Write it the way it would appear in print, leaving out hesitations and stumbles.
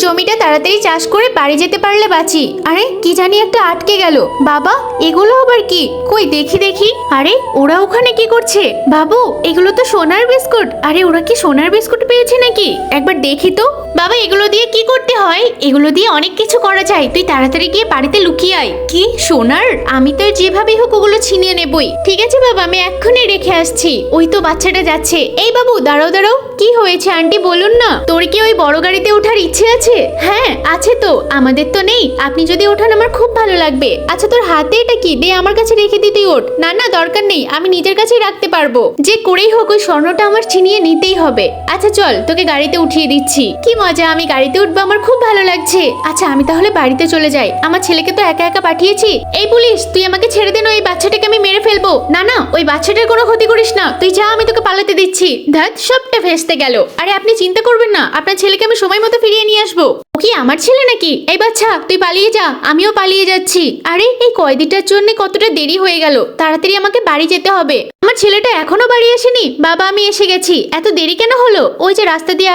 জমিটা তাড়াতাড়ি চাষ করে বাড়ি যেতে পারলে বাঁচি। আরে কি জানি একটা আটকে গেল। বাবা, এগুলো আবার কি? কই দেখি দেখি। আরে ওরা ওখানে কি করছে? বাবু, এগুলো তো সোনার বিস্কুট। আরে ওরা কি সোনার বিস্কুট পেয়েছে নাকি? একবার দেখি তো। বাবা, এগুলো দিয়ে কি করতে হয়? এগুলো দিয়ে অনেক কিছু করা যায়, তুই তাড়াতাড়ি গিয়ে বাড়িতে লুকিয়ে আয়। কি সোনার? আমি তো যেভাবেই হোক ওগুলো ছিনিয়ে নেবই। ঠিক আছে বাবা, আমি এক্ষুনি রেখে আসছি। ওই তো বাচ্চাটা যাচ্ছে। এই বাবু, দাঁড়াও দাঁড়াও। কি হয়েছে আন্টি, বলুন না। তোর কি ওই বড় গাড়িতে ওঠার ইচ্ছে আছে? হ্যাঁ আছে তো, আমাদের তো নেই। আপনি যদি ওঠান আমার খুব ভালো লাগবে। আচ্ছা তোর হাতে এটা কি? দে আমার কাছে রেখে দিতে। ওঠ। না না দরকার নেই, আমি নিজের কাছেই রাখতে পারবো। যে করেই হোক ওই স্বর্ণটা আমার ছিনিয়ে নিতেই হবে। আচ্ছা চল, তোকে গাড়িতে উঠিয়ে দিচ্ছি। কি মজা, আমি গাড়িতে উঠবো, আমার খুব ভালো লাগছে। আচ্ছা আমি তাহলে বাড়িতে চলে যাই, আমার ছেলেকে তো একা একা পাঠিয়েছি। এই পুলিশ, তুই আমাকে ছেড়ে দে না, ওই বাচ্চাটাকে আমি মেরে ফেলবো। না না, ওই বাচ্চাটার কোনো ক্ষতি করিস না, তুই যা, আমি তোকে পালাতে দিচ্ছি। ধ্যাৎ, সবটা ভেস্তে গেল। আরে আপনি চিন্তা করবেন না, আপনার ছেলেকে আমি সময় মতো ফিরিয়ে নিয়ে আসবো। ও কি আমার ছেলে নাকি? এই বাচ্চা তুই পালিয়ে যা, আমিও পালিয়ে যাচ্ছি। আরে এই কয়দিটার জন্য কতটা দেরি হয়ে গেল, তাড়াতাড়ি আমাকে বাড়ি যেতে হবে। আমার ছেলেটা এখনো বাড়ি আসেনি। বাবা আমি এসে গেছি। এত দেরি কেন হলো? ওই যে রাস্তা দিয়ে